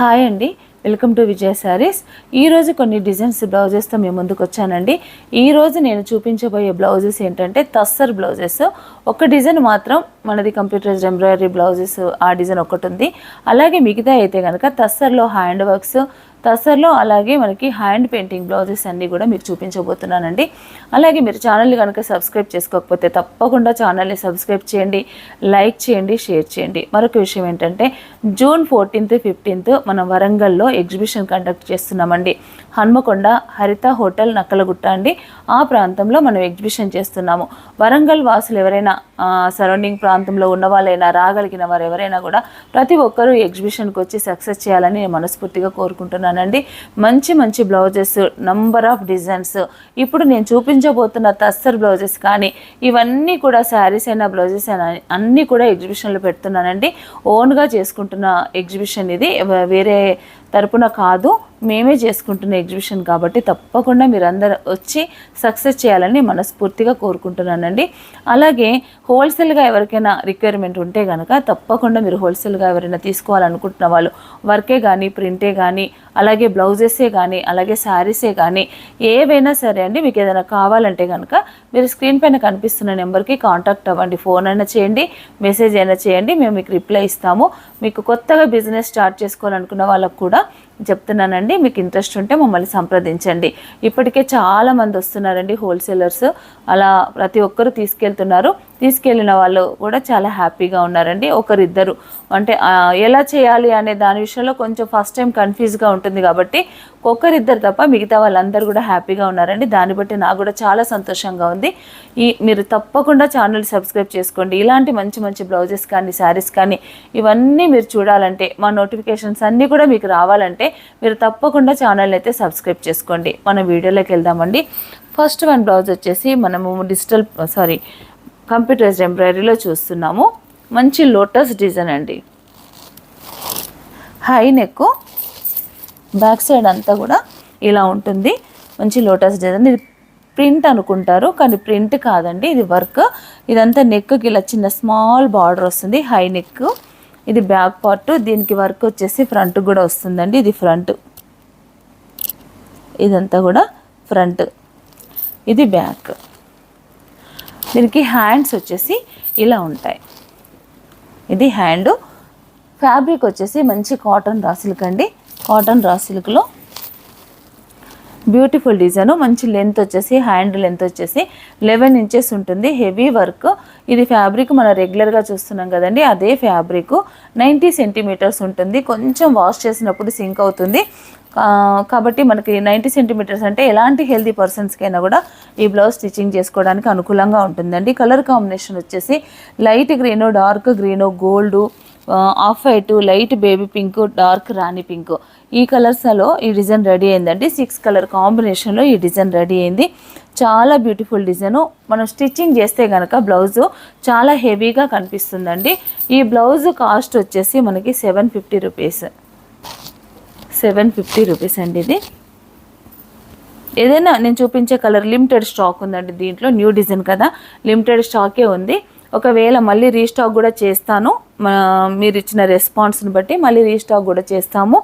Hi అండి, welcome to విజయ శారీస్. ఈరోజు కొన్ని డిజైన్స్ బ్లౌజెస్తో మేము ముందుకు వచ్చానండి. ఈరోజు నేను చూపించబోయే బ్లౌజెస్ ఏంటంటే తస్సర్ బ్లౌజెస్. ఒక డిజైన్ మాత్రం మనది కంప్యూటరైజ్డ్ ఎంబ్రాయిడరీ బ్లౌజెస్, ఆ డిజైన్ ఒకటి ఉంది. అలాగే మిగతా అయితే కనుక తస్సర్లో హ్యాండ్ వర్క్స్, తస్సర్లో అలాగే మనకి హ్యాండ్ పెయింటింగ్ బ్లౌజెస్ అన్నీ కూడా మీకు చూపించబోతున్నానండి. అలాగే మీరు ఛానల్ని కనుక సబ్స్క్రైబ్ చేసుకోకపోతే తప్పకుండా ఛానల్ని సబ్స్క్రైబ్ చేయండి, లైక్ చేయండి, షేర్ చేయండి. మరొక విషయం ఏంటంటే జూన్ 14th, 15th మనం వరంగల్లో ఎగ్జిబిషన్ కండక్ట్ చేస్తున్నామండి. హన్మకొండ హరిత హోటల్ నక్కలగుట్ట అండి, ఆ ప్రాంతంలో మనం ఎగ్జిబిషన్ చేస్తున్నాము. వరంగల్ వాసులు ఎవరైనా సరౌండింగ్ ప్రాంతంలో ఉన్న వాళ్ళైనా, రాగలిగిన వారు ఎవరైనా కూడా ప్రతి ఒక్కరూ ఎగ్జిబిషన్కి వచ్చి సక్సెస్ చేయాలని నేను మనస్ఫూర్తిగా కోరుకుంటున్నానండి. మంచి మంచి బ్లౌజెస్, నంబర్ ఆఫ్ డిజైన్స్, ఇప్పుడు నేను చూపించబోతున్న తస్సర్ బ్లౌజెస్ కానీ ఇవన్నీ కూడా శారీస్ అయినా బ్లౌజెస్ అయినా అన్నీ కూడా ఎగ్జిబిషన్లో పెడుతున్నానండి. ఓన్గా చేసుకుంటున్న ఎగ్జిబిషన్ ఇది, వేరే తరపున కాదు, మేమే చేసుకుంటున్న ఎగ్జిబిషన్ కాబట్టి తప్పకుండా మీరందరూ వచ్చి సక్సెస్ చేయాలని మనస్ఫూర్తిగా కోరుకుంటున్నానండి. అలాగే హోల్సేల్గా ఎవరికైనా రిక్వైర్మెంట్ ఉంటే కనుక తప్పకుండా మీరు హోల్సేల్గా ఎవరైనా తీసుకోవాలనుకుంటున్న వాళ్ళు వర్కే కానీ, ప్రింటే కానీ, అలాగే బ్లౌజెసే కానీ, అలాగే శారీసే కానీ ఏవైనా సరే అండి, మీకు ఏదైనా కావాలంటే కనుక మీరు స్క్రీన్ పైన కనిపిస్తున్న నెంబర్కి కాంటాక్ట్ అవ్వండి. ఫోన్ అయినా చేయండి, మెసేజ్ అయినా చేయండి, మేము మీకు రిప్లై ఇస్తాము. మీకు కొత్తగా బిజినెస్ స్టార్ట్ చేసుకోవాలనుకున్న వాళ్ళకు కూడా చెప్తున్నానండి, మీకు ఇంట్రెస్ట్ ఉంటే మమ్మల్ని సంప్రదించండి. ఇప్పటికే చాలామంది వస్తున్నారండి హోల్సేలర్స్, అలా ప్రతి ఒక్కరు తీసుకెళ్తున్నారు. తీసుకెళ్ళిన వాళ్ళు కూడా చాలా హ్యాపీగా ఉన్నారండి. ఒకరిద్దరు అంటే ఎలా చేయాలి అనే దాని విషయంలో కొంచెం ఫస్ట్ టైం కన్ఫ్యూజ్గా ఉంటుంది కాబట్టి ఒక్కరిద్దరు తప్ప మిగతా వాళ్ళందరూ కూడా హ్యాపీగా ఉన్నారండి. దాన్ని బట్టి నాకు కూడా చాలా సంతోషంగా ఉంది. మీరు తప్పకుండా ఛానల్ సబ్స్క్రైబ్ చేసుకోండి. ఇలాంటి మంచి మంచి బ్లౌజెస్ కానీ, శారీస్ కానీ ఇవన్నీ మీరు చూడాలంటే, మా నోటిఫికేషన్స్ అన్నీ కూడా మీకు రావాలంటే మీరు తప్పకుండా ఛానల్ అయితే సబ్స్క్రైబ్ చేసుకోండి. మన వీడియోలోకి వెళ్దామండి. ఫస్ట్ వన్ బ్లౌజ్ వచ్చేసి మనము కంప్యూటరైజ్డ్ ఎంబ్రాయిడరీలో చూస్తున్నాము. మంచి లోటస్ డిజైన్ అండి. హై నెక్, బ్యాక్ సైడ్ అంతా కూడా ఇలా ఉంటుంది. మంచి లోటస్ డిజైన్. ఇది ప్రింట్ అనుకుంటారు కానీ ప్రింట్ కాదండి, ఇది వర్క్. ఇదంతా నెక్కి ఇలా చిన్న స్మాల్ బార్డర్ వస్తుంది. హై నెక్, ఇది బ్యాక్ పార్ట్. దీనికి వర్క్ వచ్చేసి ఫ్రంట్ కూడా వస్తుందండి. ఇది ఫ్రంట్, ఇదంతా కూడా ఫ్రంట్, ఇది బ్యాక్. దీనికి హ్యాండ్స్ వచ్చేసి ఇలా ఉంటాయి. ఇది హ్యాండ్. ఫ్యాబ్రిక్ వచ్చేసి మంచి కాటన్ రా సిల్క్ అండి. కాటన్ రా సిల్క్లో బ్యూటిఫుల్ డిజైన్. మంచి లెంత్ వచ్చేసి, హ్యాండ్ లెంత్ వచ్చేసి 11 inches ఉంటుంది. Heavy work. ఇది ఫ్యాబ్రిక్ మనం రెగ్యులర్గా చూస్తున్నాం కదండి, అదే ఫ్యాబ్రిక్. 90 centimeters ఉంటుంది. కొంచెం వాష్ చేసినప్పుడు సింక్ అవుతుంది కాబట్టి మనకి 90 centimeters అంటే ఎలాంటి హెల్తీ పర్సన్స్కైనా కూడా ఈ బ్లౌజ్ స్టిచ్చింగ్ చేసుకోవడానికి అనుకూలంగా ఉంటుందండి. కలర్ కాంబినేషన్ వచ్చేసి light green, dark green, gold, off white, light baby pink, dark రాణి పింక్, ఈ కలర్స్లో ఈ డిజైన్ రెడీ అయిందండి. 6 కలర్ కాంబినేషన్లో ఈ డిజైన్ రెడీ అయింది. చాలా బ్యూటిఫుల్ డిజైను. మనం స్టిచ్చింగ్ చేస్తే కనుక బ్లౌజు చాలా హెవీగా కనిపిస్తుందండి. ఈ బ్లౌజ్ కాస్ట్ వచ్చేసి మనకి 750 రూపీస్. 750 రూపీస్ అండి. ఇది ఏదైనా నేను చూపించే కలర్ లిమిటెడ్ స్టాక్ ఉందండి. దీంట్లో న్యూ డిజైన్ కదా, లిమిటెడ్ స్టాకే ఉంది. ఒకవేళ మళ్ళీ రీస్టాక్ కూడా చేస్తాను, మీరు ఇచ్చిన రెస్పాన్స్ని బట్టి మళ్ళీ రీస్టాక్ కూడా చేస్తాము.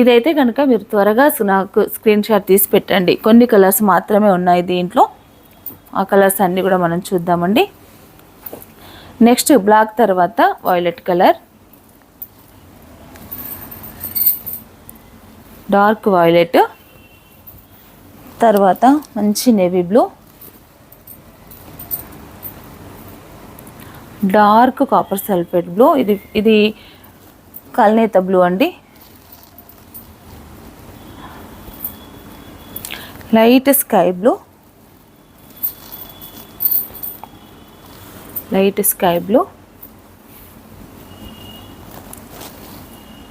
ఇదైతే కనుక మీరు త్వరగా నాకు స్క్రీన్ షాట్ తీసి పెట్టండి. కొన్ని కలర్స్ మాత్రమే ఉన్నాయి దీంట్లో, ఆ కలర్స్ అన్నీ కూడా మనం చూద్దామండి. నెక్స్ట్ బ్లాక్ తర్వాత వైలెట్ కలర్, డార్క్ వైలెట్, తర్వాత మంచి navy blue, dark copper sulphate blue, ఇది కల్నేత బ్లూ అండి, light sky blue,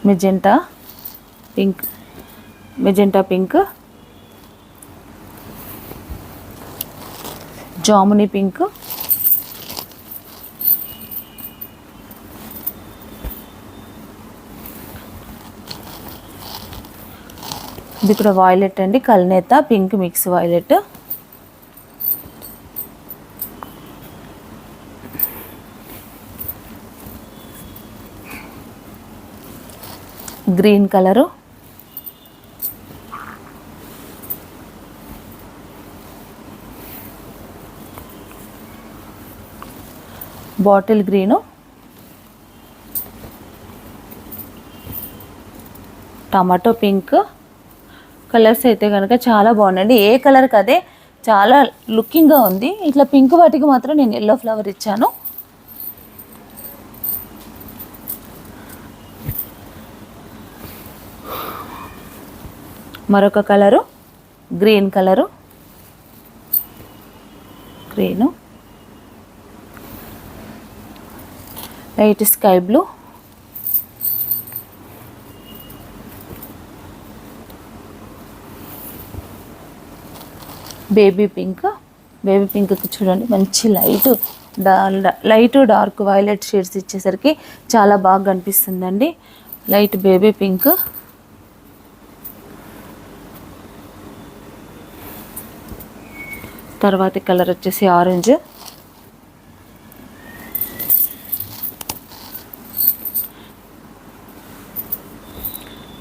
magenta pink, జామునీ పింక్, ఇది కూడా వైలెట్ అండి, కల్నేత pink mix violet, green colour, bottle green, tomato pink colours అయితే కనుక చాలా బాగున్నాయండి. ఏ కలర్కి అదే చాలా లుకింగ్గా ఉంది. ఇట్లా పింక్ వాటికి మాత్రం నేను ఎల్లో ఫ్లవర్ ఇచ్చాను. మరొక colour green colour, green, light sky blue, baby pink. Baby పింక్కి చూడండి మంచి లైట్ డార్క్ వైలెట్ షేడ్స్ ఇచ్చేసరికి చాలా బాగా కనిపిస్తుందండి. లైట్ బేబీ పింక్, తర్వాత కలర్ వచ్చేసి ఆరెంజ్,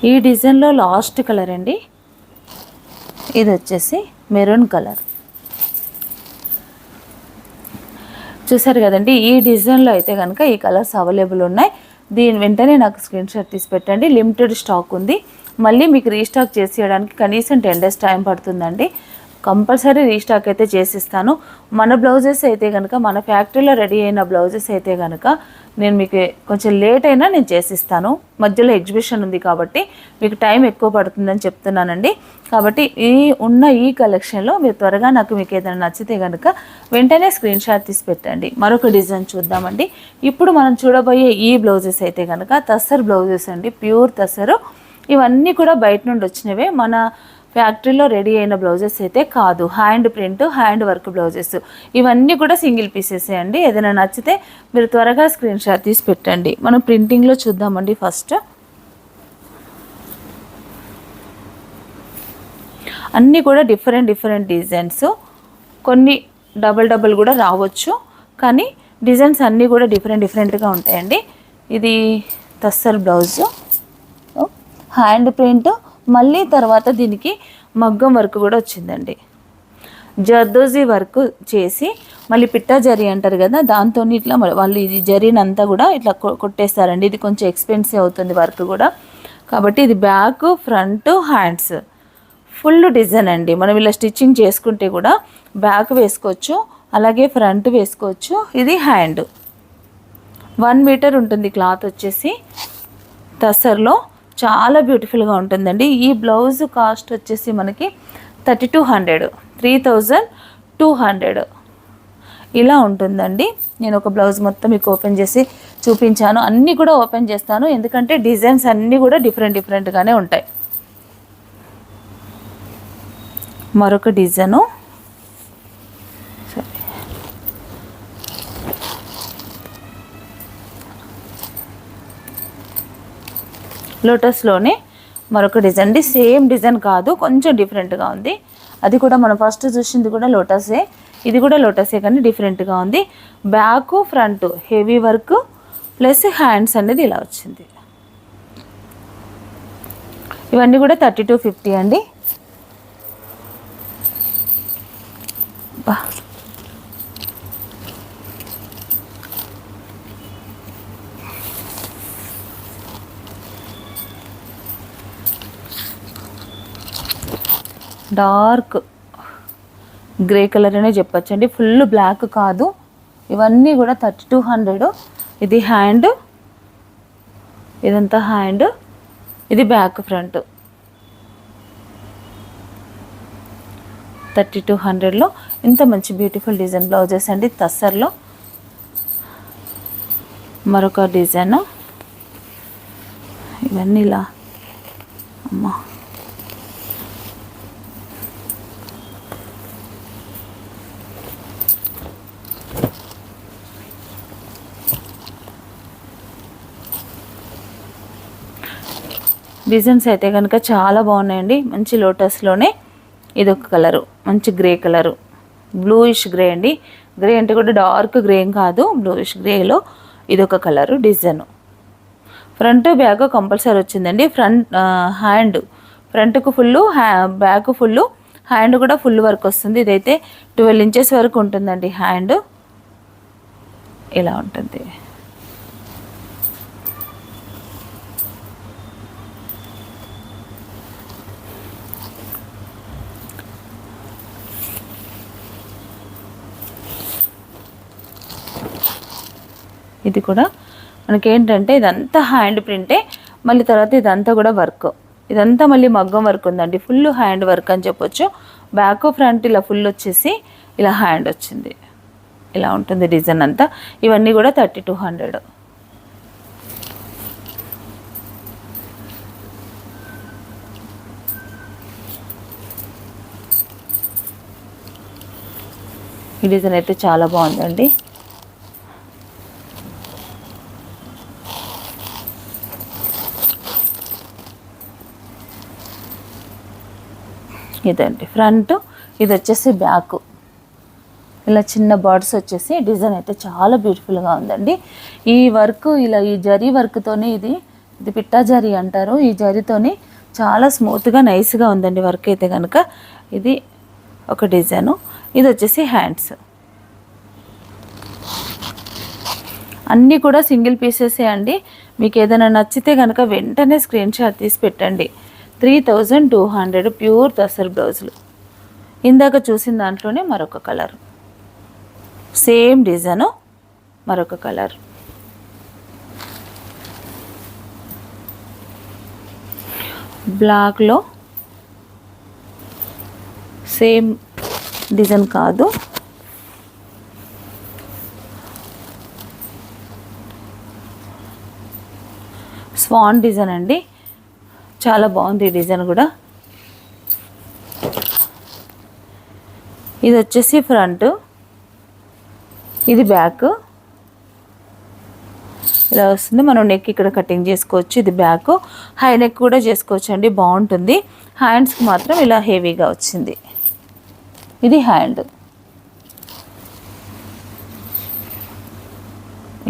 ఈ డిజైన్లో లాస్ట్ కలర్ అండి. ఇది వచ్చేసి మెరూన్ కలర్. చూసారు కదండి, ఈ డిజైన్లో అయితే కనుక ఈ కలర్స్ అవైలబుల్ ఉన్నాయి. దీని వెంటనే నాకు స్క్రీన్ షాట్ తీసి పెట్టండి. లిమిటెడ్ స్టాక్ ఉంది. మళ్ళీ మీకు రీస్టాక్ చేసేయడానికి కనీసం 10 days టైం పడుతుందండి. కంపల్సరీ రీస్టాక్ అయితే చేసిస్తాను. మన బ్లౌజెస్ అయితే కనుక మన ఫ్యాక్టరీలో రెడీ అయిన బ్లౌజెస్ అయితే కనుక నేను మీకు కొంచెం లేట్ అయినా నేను చేసిస్తాను. మధ్యలో ఎగ్జిబిషన్ ఉంది కాబట్టి మీకు టైం ఎక్కువ పడుతుందని చెప్తున్నానండి. కాబట్టి ఈ కలెక్షన్లో మీరు త్వరగా మీకు ఏదైనా నచ్చితే కనుక వెంటనే స్క్రీన్ షాట్ తీసి పెట్టండి. మరొక డిజైన్ చూద్దామండి. ఇప్పుడు మనం చూడబోయే ఈ బ్లౌజెస్ అయితే కనుక తస్సర్ బ్లౌజెస్ అండి, ప్యూర్ తస్సరు. ఇవన్నీ కూడా బయట నుండి వచ్చినవే, మన ఫ్యాక్టరీలో రెడీ అయిన బ్లౌజెస్ అయితే కాదు. Hand print, hand work blouses ఇవన్నీ కూడా సింగిల్ పీసెసే అండి. ఏదైనా నచ్చితే మీరు త్వరగా స్క్రీన్ షాట్ తీసి పెట్టండి. మనం ప్రింటింగ్లో చూద్దామండి. ఫస్ట్ అన్నీ కూడా డిఫరెంట్ డిజైన్స్, కొన్ని డబల్ కూడా రావచ్చు, కానీ డిజైన్స్ అన్నీ కూడా డిఫరెంట్గా ఉంటాయండి. ఇది తస్సర్ బ్లౌజు, హ్యాండ్ ప్రింట్, మళ్ళీ తర్వాత దీనికి మగ్గం వర్క్ కూడా వచ్చిందండి. జర్దోజీ వర్క్ చేసి మళ్ళీ పిట్టా జరీ అంటారు కదా, దాంతో ఇట్లా వాళ్ళు ఇది జరీనంతా కూడా ఇట్లా కొట్టేస్తారండి. ఇది కొంచెం ఎక్స్పెన్సివ్ అవుతుంది వర్క్ కూడా. కాబట్టి ఇది back, front, hands full design అండి. మనం ఇలా స్టిచ్చింగ్ చేసుకుంటే కూడా బ్యాక్ వేసుకోవచ్చు, అలాగే ఫ్రంట్ వేసుకోవచ్చు. ఇది హ్యాండ్. 1 మీటర్ ఉంటుంది క్లాత్ వచ్చేసి. తసర్లో చాలా బ్యూటిఫుల్గా ఉంటుందండి. ఈ బ్లౌజ్ కాస్ట్ వచ్చేసి మనకి 3200, 3200 ఇలా ఉంటుందండి. నేను ఒక బ్లౌజ్ మొత్తం మీకు ఓపెన్ చేసి చూపించాను. అన్నీ కూడా ఓపెన్ చేస్తాను, ఎందుకంటే డిజైన్స్ అన్నీ కూడా డిఫరెంట్గానే ఉంటాయి. మరొక డిజైను, లోటస్లోనే మరొక డిజైన్ అండి. సేమ్ డిజైన్ కాదు, కొంచెం డిఫరెంట్గా ఉంది. అది కూడా మనం ఫస్ట్ చూసింది కూడా లోటసే, ఇది కూడా లోటసే కానీ డిఫరెంట్గా ఉంది. Back, front heavy work plus hands అనేది ఇలా వచ్చింది. ఇవన్నీ కూడా 3250 అండి. డార్క్ గ్రే కలర్ అనే చెప్పచ్చండి, ఫుల్ బ్లాక్ కాదు. ఇవన్నీ కూడా 3200. ఇది హ్యాండ్, ఇదంతా హ్యాండ్, ఇది బ్యాక్ ఫ్రంట్. 3200లో ఇంత మంచి బ్యూటిఫుల్ డిజైన్ బ్లౌజెస్ అండి తస్సర్లో. మరొక డిజైన్, ఇవన్నీ ఇలా అమ్మా డిజైన్స్ అయితే కనుక చాలా బాగున్నాయండి. మంచి లోటస్లోనే ఇదొక కలరు, మంచి గ్రే కలరు, బ్లూయిష్ గ్రే అండి. గ్రే అంటే కూడా డార్క్ గ్రే ఏం కాదు, బ్లూయిష్ గ్రేలో ఇదొక colour design. Front back compulsory వచ్చిందండి. ఫ్రంట్కు ఫుల్, బ్యాక్ ఫుల్, హ్యాండ్ కూడా ఫుల్ వర్క్ వస్తుంది. ఇదైతే 12 ఇంచెస్ వరకు ఉంటుందండి హ్యాండ్. ఇలా ఉంటుంది. ఇది కూడా మనకేంటంటే ఇదంతా హ్యాండ్ ప్రింటే, మళ్ళీ తర్వాత ఇదంతా కూడా వర్క్, ఇదంతా మళ్ళీ మగ్గం వర్క్ ఉందండి. ఫుల్ హ్యాండ్ వర్క్ అని చెప్పొచ్చు. బ్యాక్ ఫ్రంట్ ఇలా ఫుల్ వచ్చేసి ఇలా హ్యాండ్ వచ్చింది. ఇలా ఉంటుంది డిజైన్ అంతా. ఇవన్నీ కూడా 3200. ఈ డిజైన్ అయితే చాలా బాగుందండి. ఇదండి ఫ్రంట్, ఇది వచ్చేసి బ్యాక్. ఇలా చిన్న బర్డ్స్ వచ్చేసి డిజైన్ అయితే చాలా బ్యూటిఫుల్గా ఉందండి. ఈ వర్క్ ఇలా ఈ జరీ వర్క్తోనే, ఇది పిట్టా జరీ అంటారు. ఈ జరీతోని చాలా స్మూత్గా నైస్గా ఉందండి వర్క్ అయితే కనుక. ఇది ఒక డిజైను. ఇది వచ్చేసి హ్యాండ్స్. అన్నీ కూడా సింగిల్ పీసెసే అండి. మీకు ఏదైనా నచ్చితే కనుక వెంటనే స్క్రీన్ షాట్ తీసి పెట్టండి. 3200 ప్యూర్ తసర్ బ్లౌజులు. ఇందాక చూసిన దాంట్లోనే మరొక కలర్, సేమ్ డిజైను, మరొక కలర్. బ్లాక్లో సేమ్ డిజైన్ కాదు, స్వాన్ డిజైన్ అండి. చాలా బాగుంది ఈ డిజైన్ కూడా. ఇది వచ్చేసి ఫ్రంట్, ఇది బ్యాక్. ఇలా వస్తుంది. మనం నెక్ ఇక్కడ కటింగ్ చేసుకోవచ్చు. ఇది బ్యాక్, హై నెక్ కూడా చేసుకోవచ్చు అండి, బాగుంటుంది. హ్యాండ్స్కి మాత్రం ఇలా హెవీగా వచ్చింది. ఇది హ్యాండ్,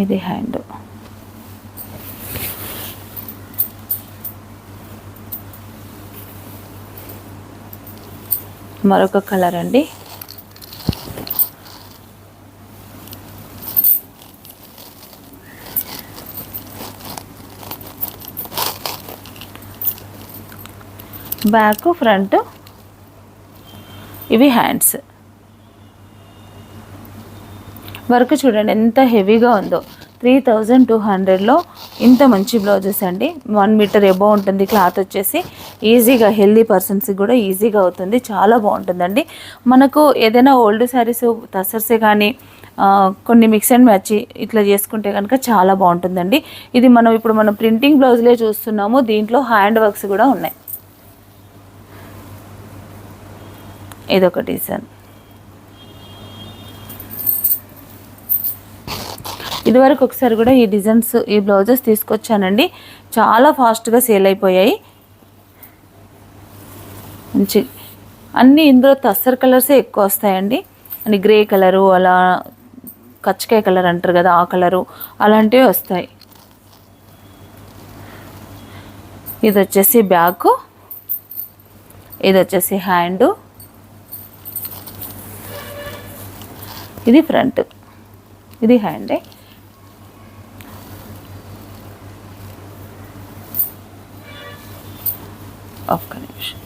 ఇది హ్యాండ్. మరొక కలర్ అండి. బ్యాక్ ఫ్రంట్, ఇవి హ్యాండ్స్. వర్క్ చూడండి ఎంత హెవీగా ఉందో. 3200లో ఇంత మంచి బ్లౌజెస్ అండి. 1 మీటర్ ఎబోవ్ ఉంటుంది క్లాత్ వచ్చేసి. ఈజీగా హెల్దీ పర్సన్స్కి కూడా ఈజీగా అవుతుంది. చాలా బాగుంటుందండి. మనకు ఏదైనా ఓల్డ్ శారీస్ తసర్సే కానీ కొన్ని మిక్స్ అండ్ మ్యాచ్ ఇట్లా చేసుకుంటే కనుక చాలా బాగుంటుందండి. ఇది ఇప్పుడు మనం ప్రింటింగ్ బ్లౌజ్లే చూస్తున్నాము. దీంట్లో హ్యాండ్ వర్క్స్ కూడా ఉన్నాయి. ఇదొక డిజైన్. ఇదివరకు ఒకసారి కూడా ఈ డిజైన్స్, ఈ బ్లౌజెస్ తీసుకొచ్చానండి. చాలా ఫాస్ట్గా సేల్ అయిపోయాయి. మంచి అన్నీ ఇందులో తస్సర్ కలర్సే ఎక్కువ వస్తాయండి. అని గ్రే కలరు, అలా కచ్చకాయ కలర్ అంటారు కదా, ఆ కలరు అలాంటివి వస్తాయి. ఇది వచ్చేసి బ్యాక్, ఇది వచ్చేసి హ్యాండ్, ఇది ఫ్రంట్, ఇది హ్యాండే. ఒక్క నిమిషం.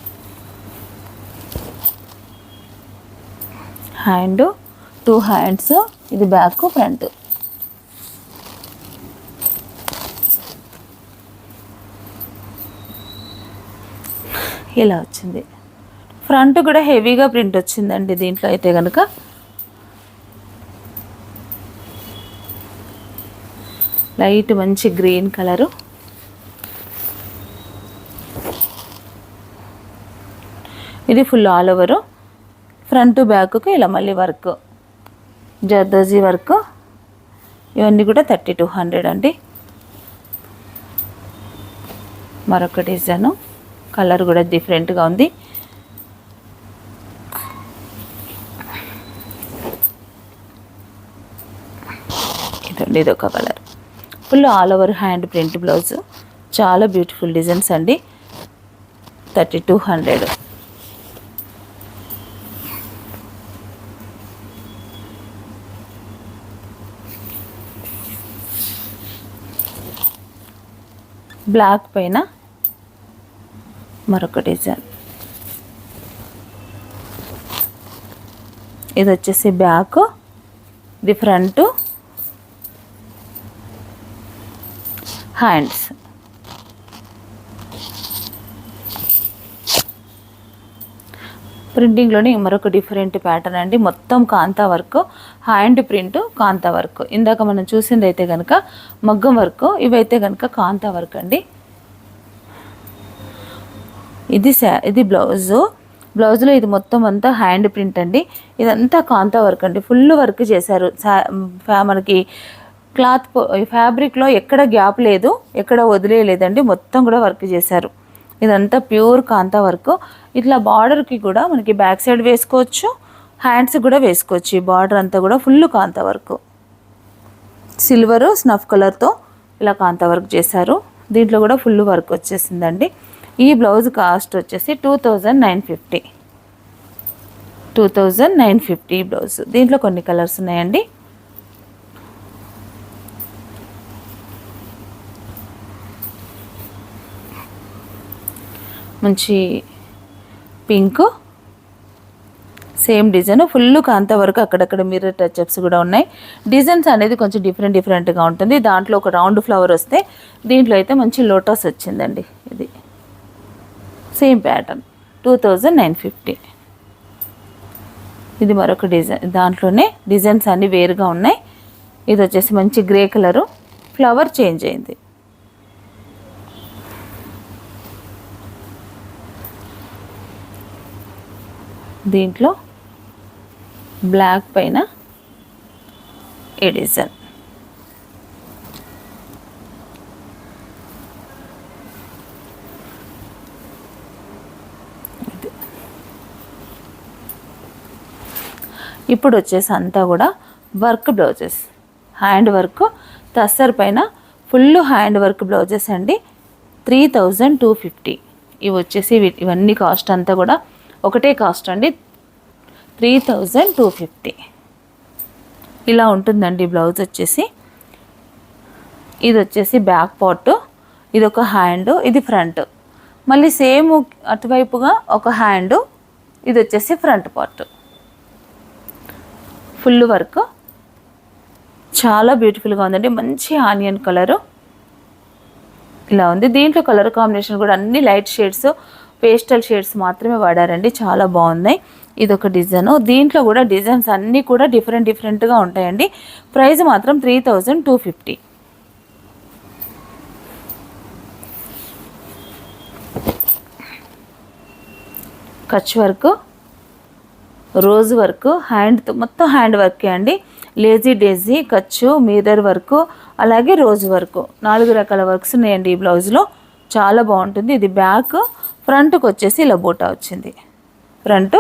హ్యాండ్, 2 హ్యాండ్స్, ఇది బ్యాక్ ఫ్రంట్. ఇలా వచ్చింది. ఫ్రంట్ కూడా హెవీగా ప్రింట్ వచ్చిందండి దీంట్లో అయితే కనుక. లైట్ మంచి గ్రీన్ కలరు. ఇది ఫుల్ ఆల్ ఓవరు. ఫ్రంట్ బ్యాక్కు ఇలా మళ్ళీ వర్క్, జర్దోజీ వర్క్. ఇవన్నీ కూడా 3200 అండి. మరొక డిజైను, కలర్ కూడా డిఫరెంట్గా ఉంది. ఇదండి, ఇదొక colour. Full all over hand print blouse. చాలా బ్యూటిఫుల్ డిజైన్స్ అండి. 3200. బ్లాక్ పైన మరొక డిజైన్. ఇది వచ్చేసి బ్యాక్, ఇది ఫ్రంట్, హ్యాండ్స్. ప్రింటింగ్లోనే మరొక డిఫరెంట్ ప్యాటర్న్ అండి. మొత్తం కాంతా వర్క్, హ్యాండ్ ప్రింట్, కాంతా వర్క్. ఇందాక మనం చూసింది అయితే కనుక మగ్గం వర్క్, ఇవైతే కనుక కాంతా వర్క్ అండి. ఇది బ్లౌజ్లో ఇది మొత్తం అంతా హ్యాండ్ ప్రింట్ అండి. ఇదంతా కాంతా వర్క్ అండి. ఫుల్ వర్క్ చేశారు. మనకి క్లాత్ ఫ్యాబ్రిక్లో ఎక్కడ గ్యాప్ లేదు, ఎక్కడ వదిలేయలేదండి. మొత్తం కూడా వర్క్ చేశారు. ఇదంతా ప్యూర్ కాంతా వర్క్. ఇట్లా బార్డర్కి కూడా మనకి బ్యాక్ సైడ్ వేసుకోవచ్చు, హ్యాండ్స్ కూడా వేసుకోవచ్చు. ఈ బార్డర్ అంతా కూడా ఫుల్ కాంతా వర్క్. సిల్వర్ స్నఫ్ కలర్తో ఇలా కాంతా వర్క్ చేశారు. దీంట్లో కూడా ఫుల్ వర్క్ వచ్చేసిందండి. ఈ బ్లౌజ్ కాస్ట్ వచ్చేసి 2950. 2950 బ్లౌజ్. దీంట్లో కొన్ని కలర్స్ ఉన్నాయండి. మంచి పింక్, సేమ్ డిజైన్, ఫుల్ కాంతా వర్క్. అక్కడక్కడ మిర్రర్ టచ్అప్స్ కూడా ఉన్నాయి. డిజైన్స్ అనేది కొంచెం డిఫరెంట్గా ఉంటుంది. దాంట్లో ఒక రౌండ్ ఫ్లవర్ వస్తే, దీంట్లో అయితే మంచి లోటస్ వచ్చిందండి. ఇది సేమ్ ప్యాటర్న్. 2950. ఇది మరొక డిజైన్. దాంట్లోనే డిజైన్స్ అన్నీ వేరుగా ఉన్నాయి. ఇది వచ్చేసి మంచి గ్రే కలరు, ఫ్లవర్ చేంజ్ అయింది. దీంట్లో బ్లాక్ పైన ఈ డిజైన్. ఇప్పుడు వచ్చేసి అంతా కూడా work blouses, hand work, tussar పైన ఫుల్ హ్యాండ్ వర్క్ బ్లౌజెస్ అండి. 3250. ఇవి వచ్చేసి ఇవన్నీ కాస్ట్ అంతా కూడా ఒకటే కాస్ట్ అండి. 3250. ఇలా ఉంటుందండి బ్లౌజ్ వచ్చేసి. ఇది వచ్చేసి బ్యాక్ పార్ట్, ఇది ఒక హ్యాండ్, ఇది ఫ్రంట్. మళ్ళీ సేమ్ అటువైపుగా ఒక హ్యాండ్, ఇది వచ్చేసి ఫ్రంట్ పార్ట్. ఫుల్ వర్క్ చాలా బ్యూటిఫుల్గా ఉందండి. మంచి ఆనియన్ కలరు ఇలా ఉంది. దీంట్లో కలర్ కాంబినేషన్ కూడా అన్ని లైట్ షేడ్స్, పేస్టల్ షేడ్స్ మాత్రమే వాడారండి. చాలా బాగున్నాయి. ఇదొక డిజైన్. దీంట్లో కూడా డిజైన్స్ అన్నీ కూడా డిఫరెంట్గా ఉంటాయండి. ప్రైస్ మాత్రం 3250. కచ్ వర్క్, రోజ్ వర్క్, హ్యాండ్తో మొత్తం హ్యాండ్ వర్కే అండి. లేజీ డేజీ, కచ్చు, మిర్రర్ వర్క్, అలాగే రోజ్ వర్క్, 4 రకాల వర్క్స్ ఉన్నాయండి ఈ బ్లౌజ్లో. చాలా బాగుంటుంది. ఇది బ్యాక్, ఫ్రంట్కి వచ్చేసి ఇలా బూటా వచ్చింది. ఫ్రంట్,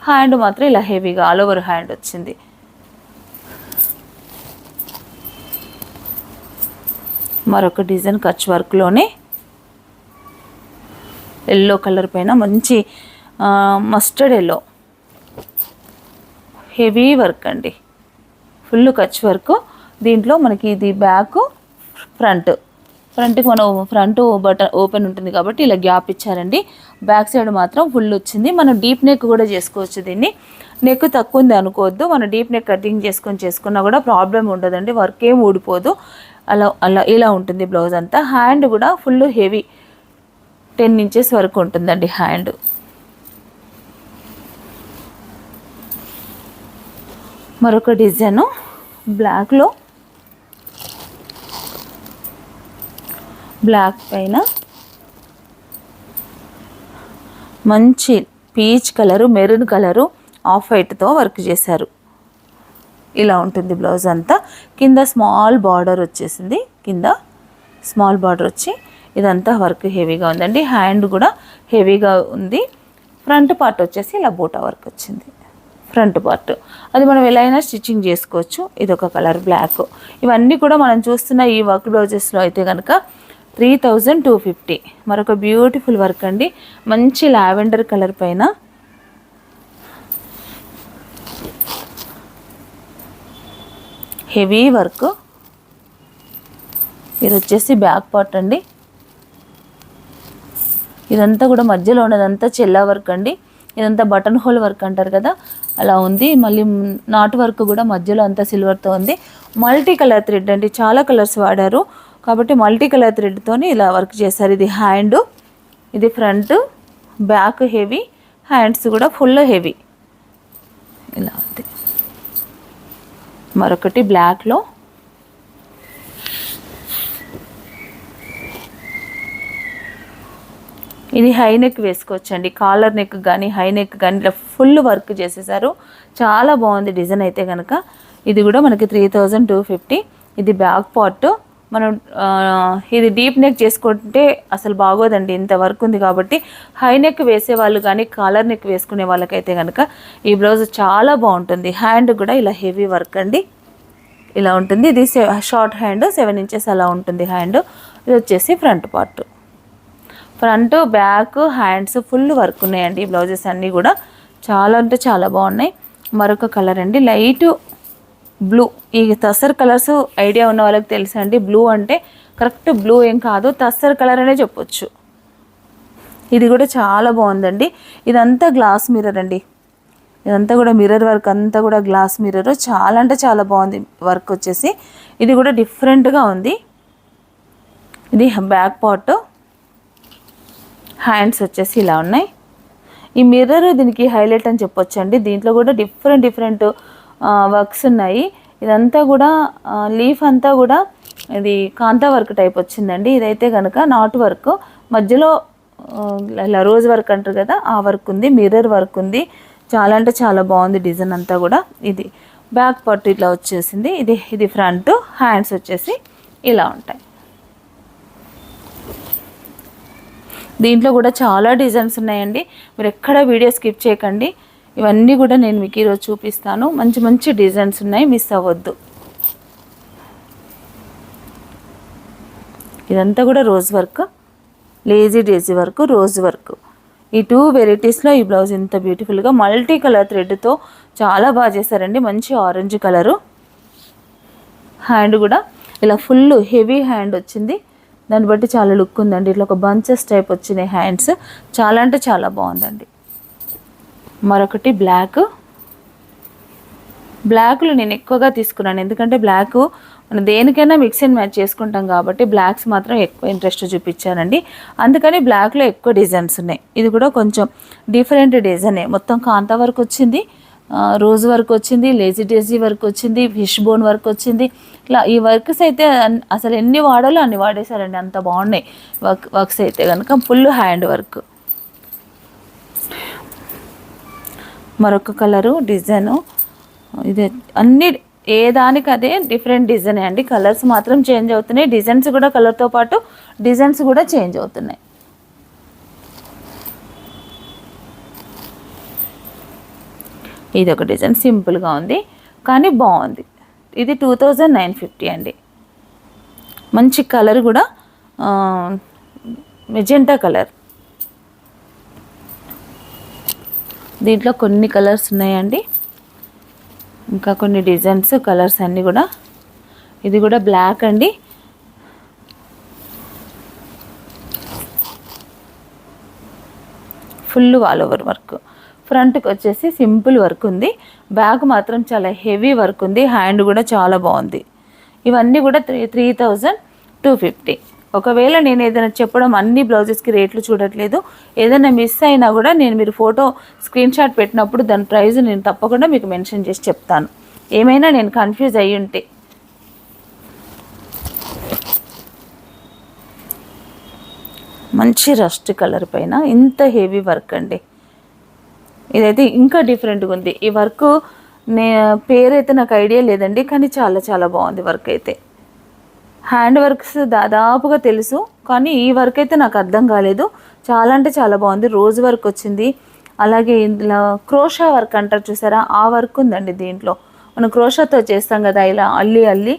హ్యాండ్ మాత్రం ఇలా హెవీగా ఆల్ ఓవర్ హ్యాండ్ వచ్చింది. మరొక డిజైన్ కచ్ వర్క్లోనే ఎల్లో కలర్ పైన మంచి మస్టర్డ్ ఎల్లో, హెవీ వర్క్ అండి. Full Kutch work. దీంట్లో మనకి ఇది బ్యాక్, ఫ్రంట్కి మనం ఫ్రంట్ బటన్ ఓపెన్ ఉంటుంది కాబట్టి ఇలా గ్యాప్ ఇచ్చారండి. బ్యాక్ సైడ్ మాత్రం ఫుల్ వచ్చింది. మనం డీప్ నెక్ కూడా చేసుకోవచ్చు. దీన్ని నెక్ తక్కువ ఉంది అనుకోవద్దు. మనం డీప్ నెక్ కటింగ్ చేసుకున్నా కూడా ప్రాబ్లం ఉండదండి. వర్క్ ఏం ఊడిపోదు. అలా ఇలా ఉంటుంది బ్లౌజ్ అంతా. హ్యాండ్ కూడా ఫుల్ హెవీ, 10 ఇంచెస్ వరకు ఉంటుందండి హ్యాండ్. మరొక డిజైను బ్లాక్లో, బ్లాక్ పైన మంచి peach colour, maroon colour, off వైట్తో వర్క్ చేశారు. ఇలా ఉంటుంది బ్లౌజ్ అంతా. కింద స్మాల్ బార్డర్ వచ్చేసింది. కింద స్మాల్ బార్డర్ వచ్చి ఇదంతా వర్క్ హెవీగా ఉందండి. హ్యాండ్ కూడా హెవీగా ఉంది. ఫ్రంట్ పార్ట్ వచ్చేసి ఇలా బూటా వర్క్ వచ్చింది. ఫ్రంట్ పార్ట్ అది మనం ఎలా అయినా స్టిచ్చింగ్ చేసుకోవచ్చు. ఇదొక కలర్ బ్లాక్. ఇవన్నీ కూడా మనం చూస్తున్న ఈ వర్క్ బ్లౌజెస్లో అయితే కనుక 3250. మరొక బ్యూటిఫుల్ వర్క్ అండి, మంచి లావెండర్ కలర్ పైన హెవీ వర్క్. ఇది వచ్చేసి బ్యాక్ పార్ట్ అండి. ఇదంతా కూడా మధ్యలో ఉన్నదంతా చెల్లా వర్క్ అండి. ఇదంతా బటన్ హోల్ వర్క్ అంటారు కదా, అలా ఉంది. మళ్ళీ నాట్ వర్క్ కూడా మధ్యలో అంతా సిల్వర్తో ఉంది. మల్టీ కలర్ థ్రెడ్ అండి, చాలా కలర్స్ వాడారు కాబట్టి మల్టీ కలర్ థ్రెడ్తోని ఇలా వర్క్ చేశారు. ఇది హ్యాండ్, ఇది ఫ్రంట్, బ్యాక్ హెవీ, హ్యాండ్స్ కూడా ఫుల్ హెవీ ఇలా ఉంది. మరొకటి బ్లాక్లో, ఇది హై నెక్ వేసుకోవచ్చండి. కాలర్ నెక్ కానీ హై నెక్ కానీ ఇలా ఫుల్ వర్క్ చేసేసారు. చాలా బాగుంది డిజైన్ అయితే కనుక. ఇది కూడా మనకి 3250. ఇది బ్యాక్ పార్ట్. మనం ఇది డీప్ నెక్ చేసుకుంటే అసలు బాగోదండి, ఇంత వర్క్ ఉంది కాబట్టి. హై నెక్ వేసే వాళ్ళు కానీ కాలర్ నెక్ వేసుకునే వాళ్ళకైతే కనుక ఈ బ్లౌజ్ చాలా బాగుంటుంది. హ్యాండ్ కూడా ఇలా హెవీ వర్క్ అండి, ఇలా ఉంటుంది. ఇది షార్ట్ హ్యాండ్, 7 ఇంచెస్ అలా ఉంటుంది హ్యాండ్. ఇది వచ్చేసి front part. Front, back, hands full work ఉన్నాయండి. ఈ బ్లౌజెస్ అన్నీ కూడా చాలా అంటే చాలా బాగున్నాయి. మరొక కలర్ అండి, లైట్ బ్లూ. ఈ తస్సర్ కలర్స్ ఐడియా ఉన్న వాళ్ళకి తెలుసా అండి, బ్లూ అంటే కరెక్ట్ బ్లూ ఏం కాదు, తస్సర్ కలర్ అనే చెప్పొచ్చు. ఇది కూడా చాలా బాగుందండి. ఇదంతా గ్లాస్ మిర్రర్ అండి, ఇదంతా కూడా మిర్రర్ వర్క్, అంతా కూడా గ్లాస్ మిర్రర్. చాలా అంటే చాలా బాగుంది వర్క్ వచ్చేసి. ఇది కూడా డిఫరెంట్గా ఉంది. ఇది బ్యాక్ పార్ట్, హ్యాండ్స్ వచ్చేసి ఇలా ఉన్నాయి. ఈ మిర్రర్ దీనికి హైలైట్ అని చెప్పొచ్చు అండి. దీంట్లో కూడా డిఫరెంట్ వర్క్స్ ఉన్నాయి. ఇదంతా కూడా లీఫ్ అంతా కూడా ఇది కాంతా వర్క్ టైప్ వచ్చిందండి. ఇదైతే కనుక నాట్ వర్క్, మధ్యలో ఇలా రోజ్ వర్క్ అంటారు కదా, ఆ వర్క్ ఉంది. మిర్రర్ వర్క్ ఉంది. చాలా అంటే చాలా బాగుంది డిజైన్ అంతా కూడా. ఇది బ్యాక్ పార్ట్ ఇట్లా వచ్చేసింది. ఇది ఫ్రంట్, హ్యాండ్స్ వచ్చేసి ఇలా ఉంటాయి. దీంట్లో కూడా చాలా డిజైన్స్ ఉన్నాయండి, మీరు ఎక్కడ వీడియో స్కిప్ చేయకండి. ఇవన్నీ కూడా నేను మీకు ఈరోజు చూపిస్తాను. మంచి మంచి డిజైన్స్ ఉన్నాయి, మిస్ అవ్వద్దు. ఇదంతా కూడా rose work, lazy డేజీ work, rose work. ఈ 2 వెరైటీస్లో ఈ బ్లౌజ్ ఇంత బ్యూటిఫుల్గా మల్టీ కలర్ థ్రెడ్తో చాలా బాగా చేశారండి. మంచి ఆరెంజ్ కలరు. హ్యాండ్ కూడా ఇలా ఫుల్ హెవీ హ్యాండ్ వచ్చింది, దాన్ని బట్టి చాలా లుక్ ఉందండి. ఇట్లా ఒక బంచెస్ టైప్ వచ్చినాయి హ్యాండ్స్, చాలా అంటే చాలా బాగుందండి. మరొకటి బ్లాక్లో నేను ఎక్కువగా తీసుకున్నాను, ఎందుకంటే బ్లాక్ మనం దేనికైనా మిక్స్ అండ్ మ్యాచ్ చేసుకుంటాం కాబట్టి బ్లాక్స్ మాత్రం ఎక్కువ ఇంట్రెస్ట్ చూపించానండి. అందుకని బ్లాక్లో ఎక్కువ డిజైన్స్ ఉన్నాయి. ఇది కూడా కొంచెం డిఫరెంట్ డిజైనే, మొత్తం కాంతా వర్క్ వచ్చింది, రోజ్ వర్క్ వచ్చింది, లేజీ డేజీ వర్క్ వచ్చింది, ఫిష్ బోన్ వర్క్ వచ్చింది. ఇట్లా ఈ వర్క్స్ అయితే అసలు ఎన్ని వాడాలో అన్ని వాడేశారండి, అంత బాగున్నాయి వర్క్స్ అయితే కనుక. Full hand work. మరొక కలరు డిజైను, ఇది అన్ని ఏ దానికి అదే డిఫరెంట్ డిజైన్ అండి. కలర్స్ మాత్రం చేంజ్ అవుతున్నాయి, డిజైన్స్ కూడా కలర్తో పాటు డిజైన్స్ కూడా చేంజ్ అవుతున్నాయి. ఇది ఒక డిజైన్ సింపుల్గా ఉంది కానీ బాగుంది. ఇది 2950 అండి. మంచి కలర్ కూడా మెజెంటా కలర్. దీంట్లో కొన్ని కలర్స్ ఉన్నాయండి, ఇంకా కొన్ని డిజైన్స్, కలర్స్ అన్నీ కూడా. ఇది కూడా బ్లాక్ అండి. Full all over work. ఫ్రంట్కి వచ్చేసి సింపుల్ వర్క్ ఉంది, బ్యాక్ మాత్రం చాలా హెవీ వర్క్ ఉంది. హ్యాండ్ కూడా చాలా బాగుంది. ఇవన్నీ కూడా 3250. ఒకవేళ నేను ఏదైనా చెప్పడం అన్ని బ్లౌజెస్కి రేట్లు చూడట్లేదు, ఏదైనా మిస్ అయినా కూడా మీరు ఫోటో స్క్రీన్ షాట్ పెట్టినప్పుడు దాని ప్రైస్ నేను తప్పకుండా మీకు మెన్షన్ చేసి చెప్తాను, ఏమైనా నేను కన్ఫ్యూజ్ అయ్యి ఉంటే. మంచి రస్ట్ కలర్ పైన ఇంత హెవీ వర్క్ అండి. ఇదైతే ఇంకా డిఫరెంట్గా ఉంది. ఈ వర్క్ పేరైతే నాకు ఐడియా లేదండి, కానీ చాలా చాలా బాగుంది వర్క్ అయితే. హ్యాండ్ వర్క్స్ దాదాపుగా తెలుసు, కానీ ఈ వర్క్ అయితే నాకు అర్థం కాలేదు. చాలా అంటే చాలా బాగుంది. రోజ్ వర్క్ వచ్చింది, అలాగే ఇందులో క్రోషా వర్క్ అంటారు చూసారా, ఆ వర్క్ ఉందండి దీంట్లో. మనం క్రోషాతో చేస్తాం కదా ఇలా అల్లి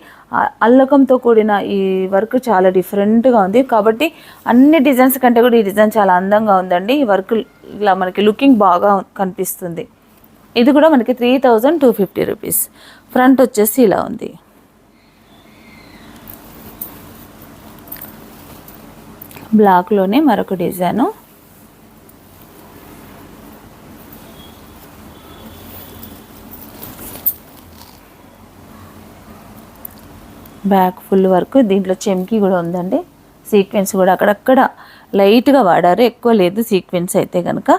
అల్లకంతో కూడిన ఈ వర్క్ చాలా డిఫరెంట్గా ఉంది. కాబట్టి అన్ని డిజైన్స్ కంటే కూడా ఈ డిజైన్ చాలా అందంగా ఉందండి. ఈ వర్క్ ఇలా మనకి లుకింగ్ బాగా కనిపిస్తుంది. ఇది కూడా మనకి 3250 రూపీస్. ఫ్రంట్ వచ్చేసి ఇలా ఉంది. బ్లాక్లోనే మరొక డిజైను. బ్యాక్ ఫుల్ వర్క్, దీంట్లో చెమ్కీ కూడా ఉందండి. సీక్వెన్స్ కూడా అక్కడక్కడ లైట్గా వాడారు, ఎక్కువ లేదు సీక్వెన్స్ అయితే కనుక.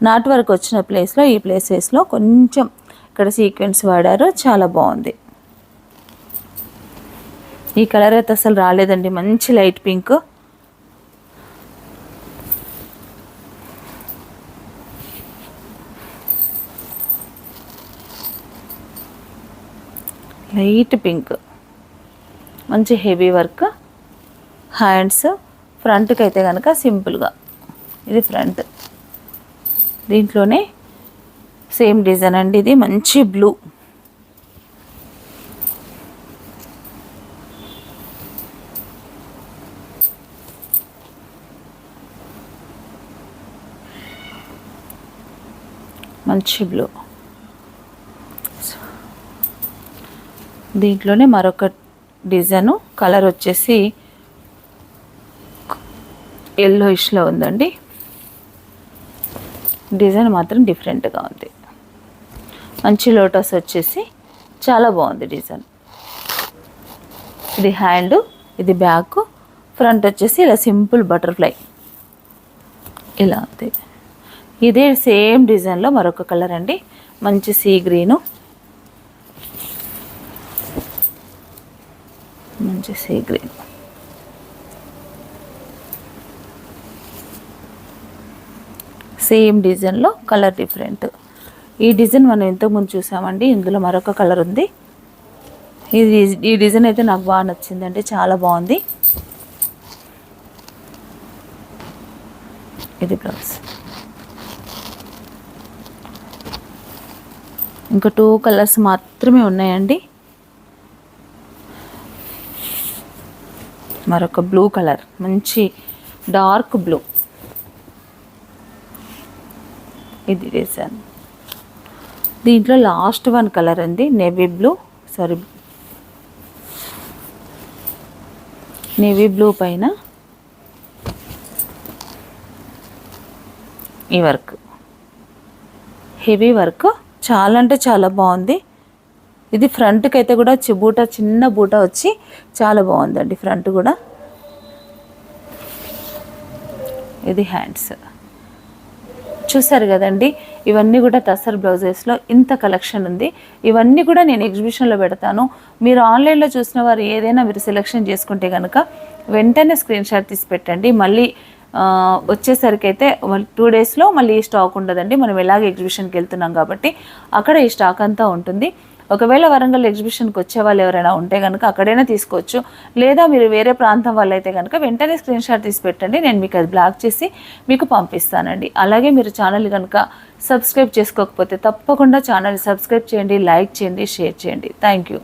నాట్ వర్క్ వచ్చిన ప్లేస్లో ఈ ప్లేసెస్లో కొంచెం ఇక్కడ సీక్వెన్స్ వాడారు, చాలా బాగుంది. ఈ కలర్ అయితే అసలు రాలేదండి, మంచి లైట్ పింక్. లైట్ పింక్, మంచి హెవీ వర్క్. హ్యాండ్స్ ఫ్రంట్కి అయితే కనుక సింపుల్గా, ఇది ఫ్రంట్. దీంట్లోనే సేమ్ డిజైన్ అండి, ఇది మంచి బ్లూ. మంచి బ్లూ. దీంట్లోనే మరొక డిజైను, కలర్ వచ్చేసి ఎల్లోయిష్లో ఉందండి. డిజైన్ మాత్రం డిఫరెంట్గా ఉంది. మంచి లోటస్ వచ్చేసి చాలా బాగుంది డిజైన్. ఇది హ్యాండ్, ఇది బ్యాక్. ఫ్రంట్ వచ్చేసి ఇలా సింపుల్ బటర్ఫ్లై ఇలా ఉంది. ఇదే సేమ్ డిజైన్లో మరొక కలర్ అండి, మంచి సీ గ్రీను. మంచి సీ గ్రీన్. సేమ్ డిజైన్లో కలర్ డిఫరెంట్. ఈ డిజైన్ మనం ఇంతకుముందు చూసామండి, ఇందులో మరొక కలర్ ఉంది. ఈ డిజైన్ అయితే నాకు బాగా నచ్చిందండి, చాలా బాగుంది. ఇది బ్లౌజ్. ఇంకా 2 కలర్స్ మాత్రమే ఉన్నాయండి. మరొక బ్లూ కలర్, మంచి డార్క్ బ్లూ. ఇది డిజైన్. దీంట్లో లాస్ట్ 1 కలర్ అండి, నేవీ బ్లూ. నేవీ బ్లూ పైన ఈ వర్క్, హెవీ వర్క్, చాలా అంటే చాలా బాగుంది. ఇది ఫ్రంట్కి అయితే కూడా బూటా, చిన్న బూటా వచ్చి చాలా బాగుందండి ఫ్రంట్ కూడా. ఇది హ్యాండ్స్. చూసారు కదండి, ఇవన్నీ కూడా టసర్ బ్లౌజెస్లో ఇంత కలెక్షన్ ఉంది. ఇవన్నీ కూడా నేను ఎగ్జిబిషన్లో పెడతాను. మీరు ఆన్లైన్లో చూసిన వారు ఏదైనా మీరు సెలెక్షన్ చేసుకుంటే కనుక వెంటనే స్క్రీన్ షాట్ తీసి పెట్టండి. మళ్ళీ వచ్చేసరికి అయితే 2 డేస్లో మళ్ళీ ఈ స్టాక్ ఉండదండి. మనం ఎలాగ ఎగ్జిబిషన్కి వెళ్తున్నాం కాబట్టి అక్కడ ఈ స్టాక్ అంతా ఉంటుంది. ఒకవేళ వరంగల్ ఎగ్జిబిషన్కి వచ్చే వాళ్ళు ఎవరైనా ఉంటే కనుక అక్కడైనా తీసుకోవచ్చు. లేదా మీరు వేరే ప్రాంతం వాళ్ళు అయితే కనుక వెంటనే స్క్రీన్ షాట్ తీసి పెట్టండి, నేను మీకు అది బ్లాక్ చేసి మీకు పంపిస్తానండి. అలాగే మీరు ఛానల్ కనుక సబ్స్క్రైబ్ చేసుకోకపోతే తప్పకుండా ఛానల్ సబ్స్క్రైబ్ చేయండి, లైక్ చేయండి, షేర్ చేయండి. Thank you.